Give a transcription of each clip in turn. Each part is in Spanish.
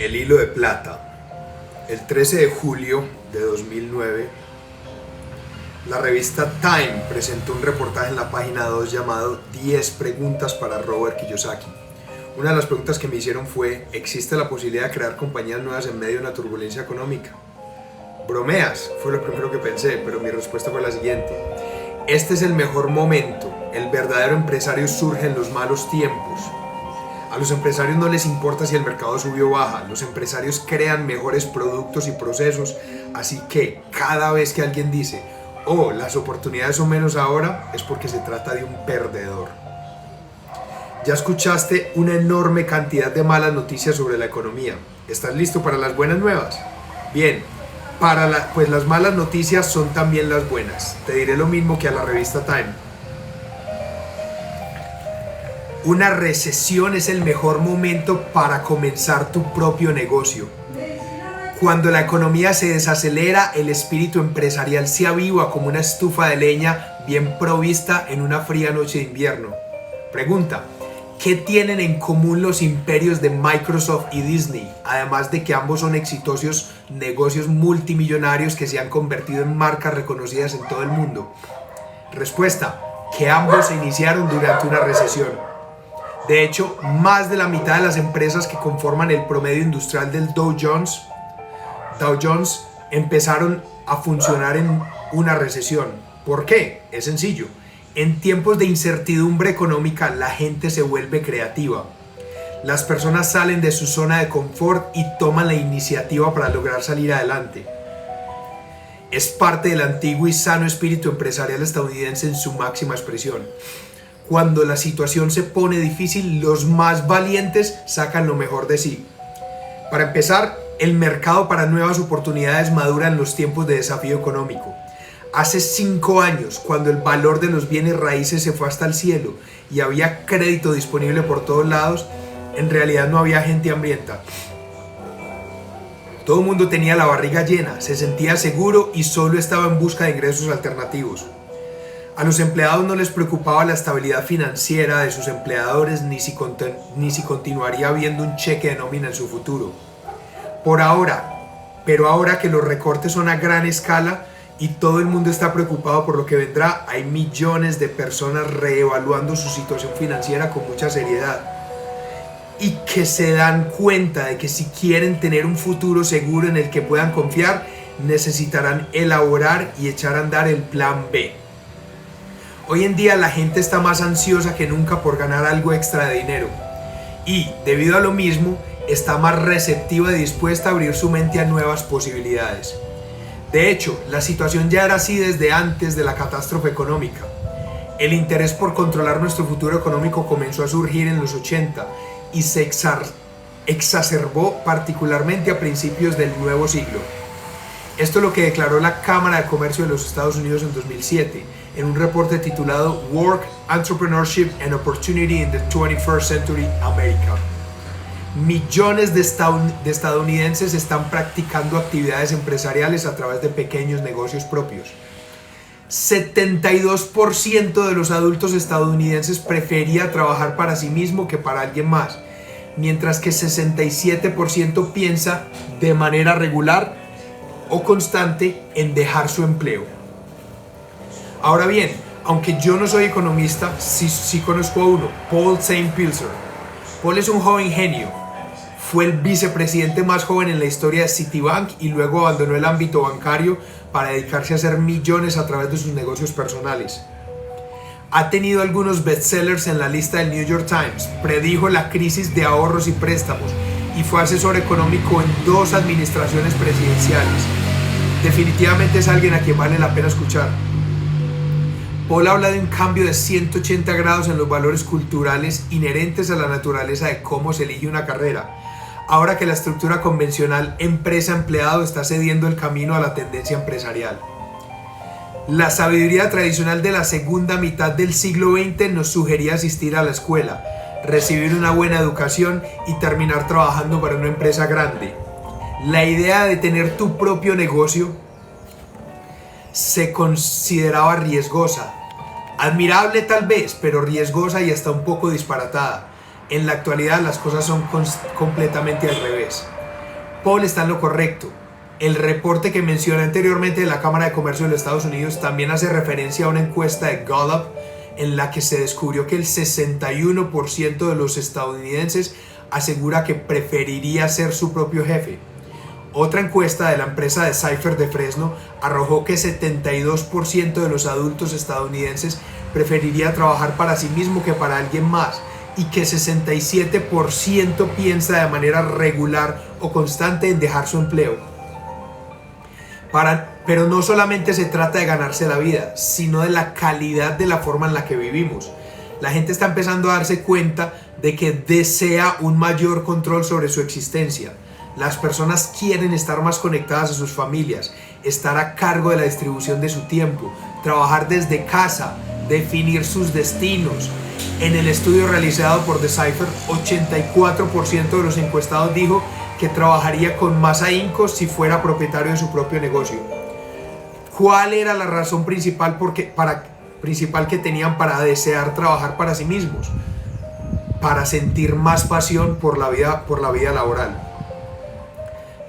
El hilo de plata. El 13 de julio de 2009, la revista Time presentó un reportaje en la página 2 llamado 10 preguntas para Robert Kiyosaki. Una de las preguntas que me hicieron fue: ¿existe la posibilidad de crear compañías nuevas en medio de una turbulencia económica? Bromeas, fue lo primero que pensé, pero mi respuesta fue la siguiente: este es el mejor momento. El verdadero empresario surge en los malos tiempos. A los empresarios no les importa si el mercado sube o baja. Los empresarios crean mejores productos y procesos. Así que cada vez que alguien dice: oh, las oportunidades son menos ahora, es porque se trata de un perdedor. Ya escuchaste una enorme cantidad de malas noticias sobre la economía. ¿Estás listo para las buenas nuevas? Bien, pues las malas noticias son también las buenas. Te diré lo mismo que a la revista Time. Una recesión es el mejor momento para comenzar tu propio negocio. Cuando la economía se desacelera, el espíritu empresarial se aviva como una estufa de leña bien provista en una fría noche de invierno. Pregunta: ¿qué tienen en común los imperios de Microsoft y Disney? Además de que ambos son exitosos negocios multimillonarios que se han convertido en marcas reconocidas en todo el mundo. Respuesta: que ambos se iniciaron durante una recesión. De hecho, más de la mitad de las empresas que conforman el promedio industrial del Dow Jones empezaron a funcionar en una recesión. ¿Por qué? Es sencillo. En tiempos de incertidumbre económica, la gente se vuelve creativa. Las personas salen de su zona de confort y toman la iniciativa para lograr salir adelante. Es parte del antiguo y sano espíritu empresarial estadounidense en su máxima expresión. Cuando la situación se pone difícil, los más valientes sacan lo mejor de sí. Para empezar, el mercado para nuevas oportunidades madura en los tiempos de desafío económico. Hace 5 años, cuando el valor de los bienes raíces se fue hasta el cielo y había crédito disponible por todos lados, en realidad no había gente hambrienta. Todo el mundo tenía la barriga llena, se sentía seguro y solo estaba en busca de ingresos alternativos. A los empleados no les preocupaba la estabilidad financiera de sus empleadores ni si continuaría habiendo un cheque de nómina en su futuro. Pero ahora que los recortes son a gran escala y todo el mundo está preocupado por lo que vendrá, hay millones de personas reevaluando su situación financiera con mucha seriedad y que se dan cuenta de que si quieren tener un futuro seguro en el que puedan confiar, necesitarán elaborar y echar a andar el plan B. Hoy en día la gente está más ansiosa que nunca por ganar algo extra de dinero y, debido a lo mismo, está más receptiva y dispuesta a abrir su mente a nuevas posibilidades. De hecho, la situación ya era así desde antes de la catástrofe económica. El interés por controlar nuestro futuro económico comenzó a surgir en los 80 y se exacerbó particularmente a principios del nuevo siglo. Esto es lo que declaró la Cámara de Comercio de los Estados Unidos en 2007 en un reporte titulado Work, Entrepreneurship and Opportunity in the 21st Century America. Millones de estadounidenses están practicando actividades empresariales a través de pequeños negocios propios. 72% de los adultos estadounidenses prefería trabajar para sí mismo que para alguien más, mientras que 67% piensa de manera regular o constante en dejar su empleo. Ahora bien, aunque yo no soy economista, sí conozco a uno, Paul St. Pilzer. Paul es un joven genio. Fue el vicepresidente más joven en la historia de Citibank y luego abandonó el ámbito bancario para dedicarse a hacer millones a través de sus negocios personales. Ha tenido algunos bestsellers en la lista del New York Times, predijo la crisis de ahorros y préstamos y fue asesor económico en 2 administraciones presidenciales. Definitivamente es alguien a quien vale la pena escuchar. Paul habla de un cambio de 180 grados en los valores culturales inherentes a la naturaleza de cómo se elige una carrera, ahora que la estructura convencional empresa-empleado está cediendo el camino a la tendencia empresarial. La sabiduría tradicional de la segunda mitad del siglo XX nos sugería asistir a la escuela, recibir una buena educación y terminar trabajando para una empresa grande. La idea de tener tu propio negocio se consideraba riesgosa. Admirable tal vez, pero riesgosa y hasta un poco disparatada. En la actualidad las cosas son completamente al revés. Paul está en lo correcto. El reporte que mencioné anteriormente de la Cámara de Comercio de los Estados Unidos también hace referencia a una encuesta de Gallup en la que se descubrió que el 61% de los estadounidenses asegura que preferiría ser su propio jefe. Otra encuesta de la empresa Decipher de Fresno arrojó que 72% de los adultos estadounidenses preferiría trabajar para sí mismo que para alguien más, y que 67% piensa de manera regular o constante en dejar su empleo. Pero no solamente se trata de ganarse la vida, sino de la calidad de la forma en la que vivimos. La gente está empezando a darse cuenta de que desea un mayor control sobre su existencia. Las personas quieren estar más conectadas a sus familias, estar a cargo de la distribución de su tiempo, trabajar desde casa, definir sus destinos. En el estudio realizado por Decipher, 84% de los encuestados dijo que trabajaría con más ahínco si fuera propietario de su propio negocio. ¿Cuál era la razón principal que tenían para desear trabajar para sí mismos? Para sentir más pasión por la vida laboral.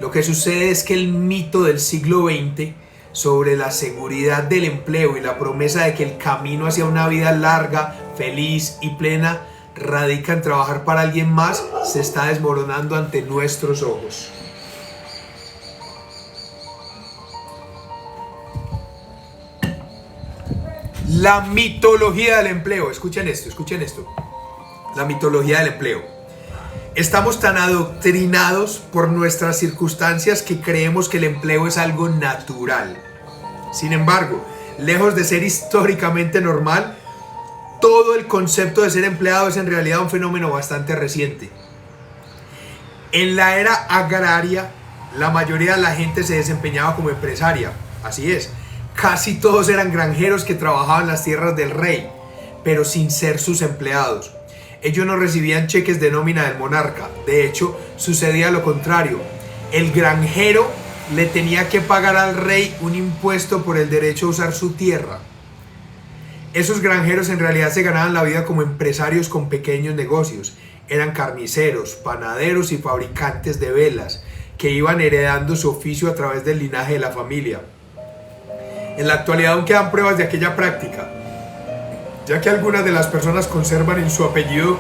Lo que sucede es que el mito del siglo XX sobre la seguridad del empleo y la promesa de que el camino hacia una vida larga, feliz y plena radica en trabajar para alguien más se está desmoronando ante nuestros ojos. La mitología del empleo. Escuchen esto. La mitología del empleo. Estamos tan adoctrinados por nuestras circunstancias que creemos que el empleo es algo natural. Sin embargo, lejos de ser históricamente normal, todo el concepto de ser empleado es en realidad un fenómeno bastante reciente. En la era agraria, la mayoría de la gente se desempeñaba como empresaria. Así es, casi todos eran granjeros que trabajaban las tierras del rey, pero sin ser sus empleados. Ellos no recibían cheques de nómina del monarca. De hecho, sucedía lo contrario. El granjero le tenía que pagar al rey un impuesto por el derecho a usar su tierra. Esos granjeros en realidad se ganaban la vida como empresarios con pequeños negocios. Eran carniceros, panaderos y fabricantes de velas que iban heredando su oficio a través del linaje de la familia. En la actualidad aún quedan pruebas de aquella práctica, ya que algunas de las personas conservan en su apellido,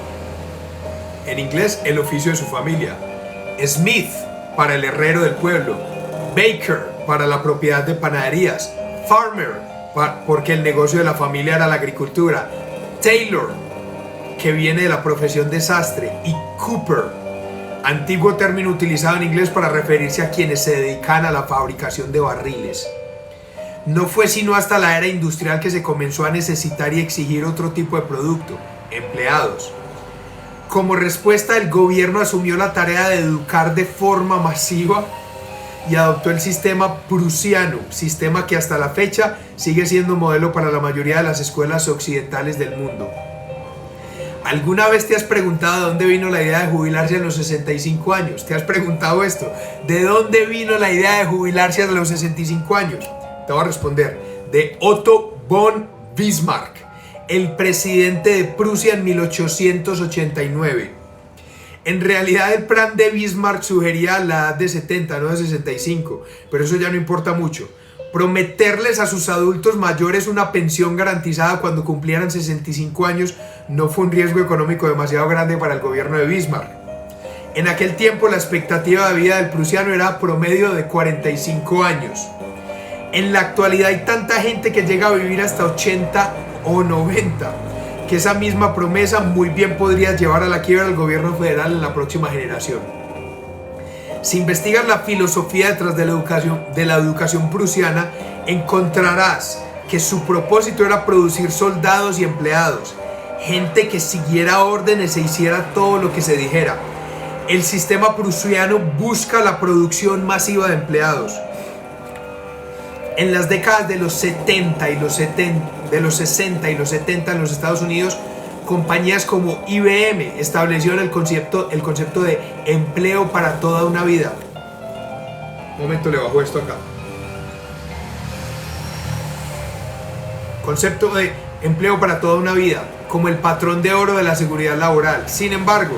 en inglés, el oficio de su familia. Smith para el herrero del pueblo, Baker para la propiedad de panaderías, Farmer porque el negocio de la familia era la agricultura, Tailor, que viene de la profesión de sastre, y Cooper, antiguo término utilizado en inglés para referirse a quienes se dedican a la fabricación de barriles. No fue sino hasta la era industrial que se comenzó a necesitar y exigir otro tipo de producto, empleados. Como respuesta, el gobierno asumió la tarea de educar de forma masiva y adoptó el sistema prusiano, sistema que hasta la fecha sigue siendo modelo para la mayoría de las escuelas occidentales del mundo. ¿Alguna vez te has preguntado de dónde vino la idea de jubilarse a los 65 años? ¿Te has preguntado esto? ¿De dónde vino la idea de jubilarse a los 65 años? Te voy a responder. De Otto von Bismarck, el presidente de Prusia en 1889. En realidad el plan de Bismarck sugería la edad de 70, no de 65, pero eso ya no importa mucho. Prometerles a sus adultos mayores una pensión garantizada cuando cumplieran 65 años no fue un riesgo económico demasiado grande para el gobierno de Bismarck. En aquel tiempo la expectativa de vida del prusiano era promedio de 45 años. En la actualidad hay tanta gente que llega a vivir hasta 80 o 90, que esa misma promesa muy bien podría llevar a la quiebra del gobierno federal en la próxima generación. Si investigas la filosofía detrás de la educación prusiana, encontrarás que su propósito era producir soldados y empleados, gente que siguiera órdenes e hiciera todo lo que se dijera. El sistema prusiano busca la producción masiva de empleados. En las décadas de los 60 y los 70 en los Estados Unidos, compañías como IBM establecieron el concepto de empleo para toda una vida. Un momento, le bajo esto acá. Concepto de empleo para toda una vida, como el patrón de oro de la seguridad laboral. Sin embargo,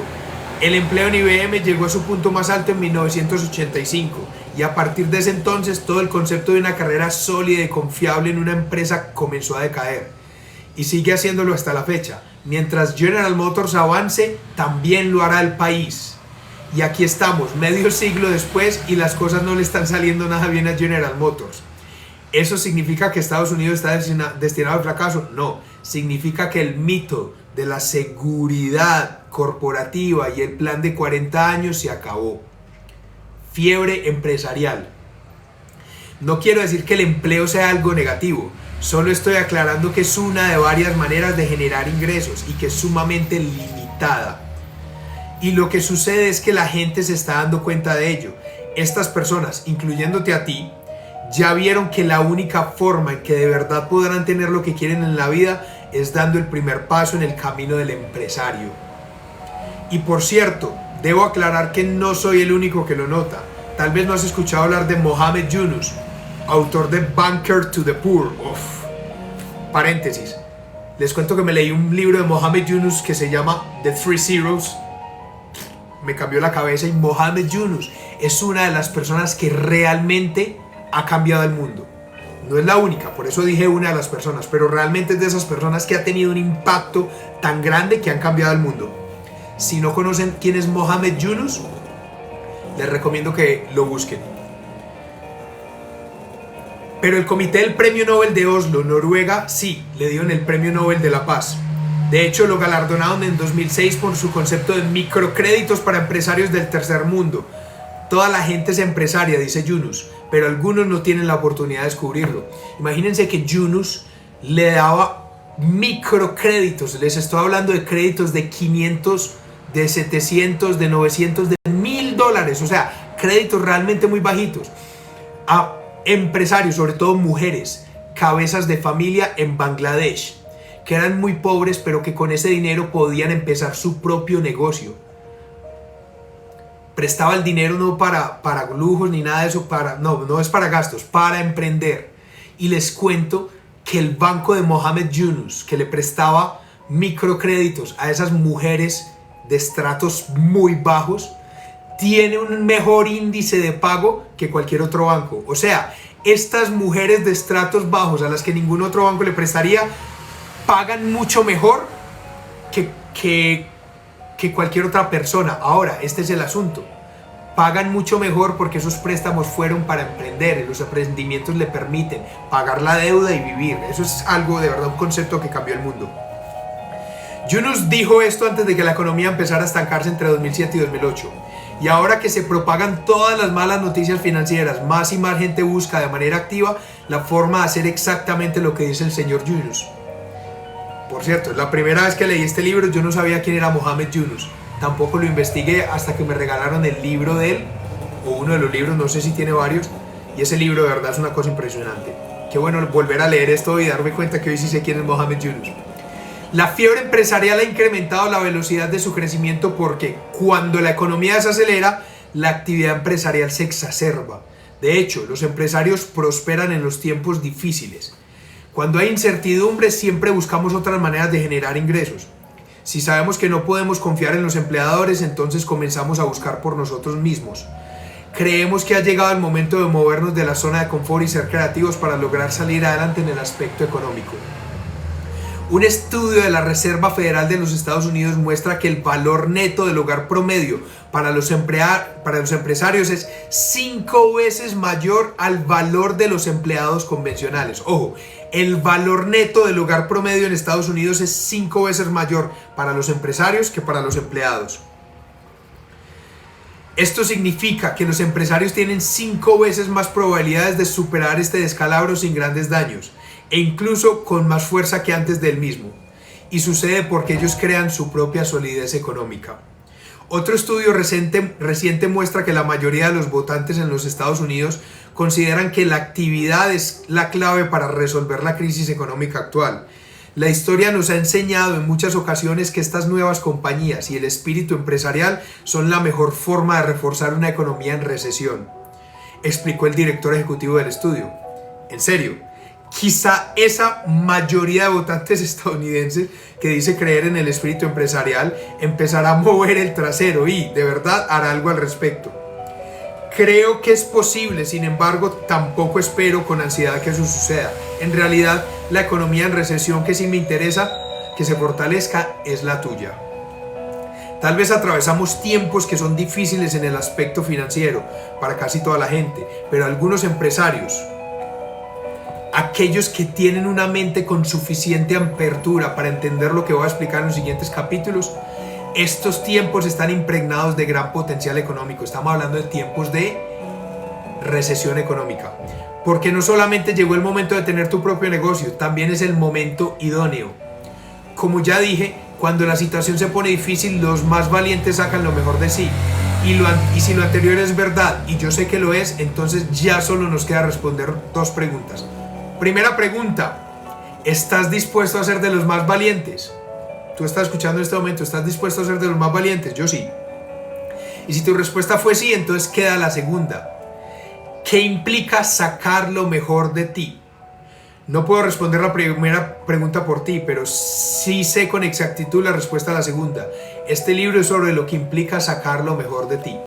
El empleo en IBM llegó a su punto más alto en 1985 y a partir de ese entonces todo el concepto de una carrera sólida y confiable en una empresa comenzó a decaer y sigue haciéndolo hasta la fecha. Mientras General Motors avance, también lo hará el país. Y aquí estamos, medio siglo después, y las cosas no le están saliendo nada bien a General Motors. ¿Eso significa que Estados Unidos está destinado al fracaso? No, significa que el mito de la seguridad corporativa y el plan de 40 años se acabó. Fiebre empresarial. No quiero decir que el empleo sea algo negativo, solo estoy aclarando que es una de varias maneras de generar ingresos y que es sumamente limitada. Y lo que sucede es que la gente se está dando cuenta de ello. Estas personas, incluyéndote a ti, ya vieron que la única forma en que de verdad podrán tener lo que quieren en la vida es dando el primer paso en el camino del empresario. Y por cierto, debo aclarar que no soy el único que lo nota. Tal vez no has escuchado hablar de Mohamed Yunus, autor de Banker to the Poor. Paréntesis. Les cuento que me leí un libro de Mohamed Yunus que se llama The Three Zeros. Me cambió la cabeza y Mohamed Yunus es una de las personas que realmente ha cambiado el mundo. No es la única, por eso dije una de las personas, pero realmente es de esas personas que ha tenido un impacto tan grande que han cambiado el mundo. Si no conocen quién es Mohamed Yunus, les recomiendo que lo busquen. Pero el comité del Premio Nobel de Oslo, Noruega, sí, le dieron el Premio Nobel de la Paz. De hecho, lo galardonaron en 2006 por su concepto de microcréditos para empresarios del tercer mundo. Toda la gente es empresaria, dice Yunus, pero algunos no tienen la oportunidad de descubrirlo. Imagínense que Yunus le daba microcréditos. Les estoy hablando de créditos de 500, de 700, de 900, de $1000. O sea, créditos realmente muy bajitos. A empresarios, sobre todo mujeres, cabezas de familia en Bangladesh, que eran muy pobres, pero que con ese dinero podían empezar su propio negocio. Prestaba el dinero no para lujos ni nada de eso, no es para gastos, para emprender. Y les cuento que el banco de Mohamed Yunus, que le prestaba microcréditos a esas mujeres de estratos muy bajos, tiene un mejor índice de pago que cualquier otro banco. O sea, estas mujeres de estratos bajos a las que ningún otro banco le prestaría, pagan mucho mejor que cualquier otra persona. Ahora, este es el asunto. Pagan mucho mejor porque esos préstamos fueron para emprender y los emprendimientos le permiten pagar la deuda y vivir. Eso es algo de verdad, un concepto que cambió el mundo. Yunus dijo esto antes de que la economía empezara a estancarse entre 2007 y 2008. Y ahora que se propagan todas las malas noticias financieras, más y más gente busca de manera activa la forma de hacer exactamente lo que dice el señor Yunus. Por cierto, la primera vez que leí este libro yo no sabía quién era Mohamed Yunus. Tampoco lo investigué hasta que me regalaron el libro de él, o uno de los libros, no sé si tiene varios, y ese libro de verdad es una cosa impresionante. Qué bueno volver a leer esto y darme cuenta que hoy sí sé quién es Mohamed Yunus. La fiebre empresarial ha incrementado la velocidad de su crecimiento porque cuando la economía se acelera, la actividad empresarial se exacerba. De hecho, los empresarios prosperan en los tiempos difíciles. Cuando hay incertidumbre, siempre buscamos otras maneras de generar ingresos. Si sabemos que no podemos confiar en los empleadores, entonces comenzamos a buscar por nosotros mismos. Creemos que ha llegado el momento de movernos de la zona de confort y ser creativos para lograr salir adelante en el aspecto económico. Un estudio de la Reserva Federal de los Estados Unidos muestra que el valor neto del hogar promedio para los empresarios es 5 veces mayor al valor de los empleados convencionales. Ojo, el valor neto del hogar promedio en Estados Unidos es 5 veces mayor para los empresarios que para los empleados. Esto significa que los empresarios tienen 5 veces más probabilidades de superar este descalabro sin grandes daños, e incluso con más fuerza que antes del mismo. Y sucede porque ellos crean su propia solidez económica. Otro estudio reciente muestra que la mayoría de los votantes en los Estados Unidos consideran que la actividad es la clave para resolver la crisis económica actual. La historia nos ha enseñado en muchas ocasiones que estas nuevas compañías y el espíritu empresarial son la mejor forma de reforzar una economía en recesión, explicó el director ejecutivo del estudio. En serio, quizá esa mayoría de votantes estadounidenses que dice creer en el espíritu empresarial empezará a mover el trasero y de verdad hará algo al respecto. Creo que es posible, sin embargo, tampoco espero con ansiedad que eso suceda. En realidad, la economía en recesión que sí me interesa que se fortalezca es la tuya. Tal vez atravesamos tiempos que son difíciles en el aspecto financiero para casi toda la gente, pero algunos empresarios, aquellos que tienen una mente con suficiente apertura para entender lo que voy a explicar en los siguientes capítulos, estos tiempos están impregnados de gran potencial económico. Estamos hablando de tiempos de recesión económica, porque no solamente llegó el momento de tener tu propio negocio, también es el momento idóneo. Como ya dije, cuando la situación se pone difícil, los más valientes sacan lo mejor de sí. Y si lo anterior es verdad, y yo sé que lo es, entonces ya solo nos queda responder dos preguntas. Primera pregunta: ¿estás dispuesto a ser de los más valientes? Tú estás escuchando en este momento, ¿estás dispuesto a ser de los más valientes? Yo sí. Y si tu respuesta fue sí, entonces queda la segunda. ¿Qué implica sacar lo mejor de ti? No puedo responder la primera pregunta por ti, pero sí sé con exactitud la respuesta a la segunda. Este libro es sobre lo que implica sacar lo mejor de ti.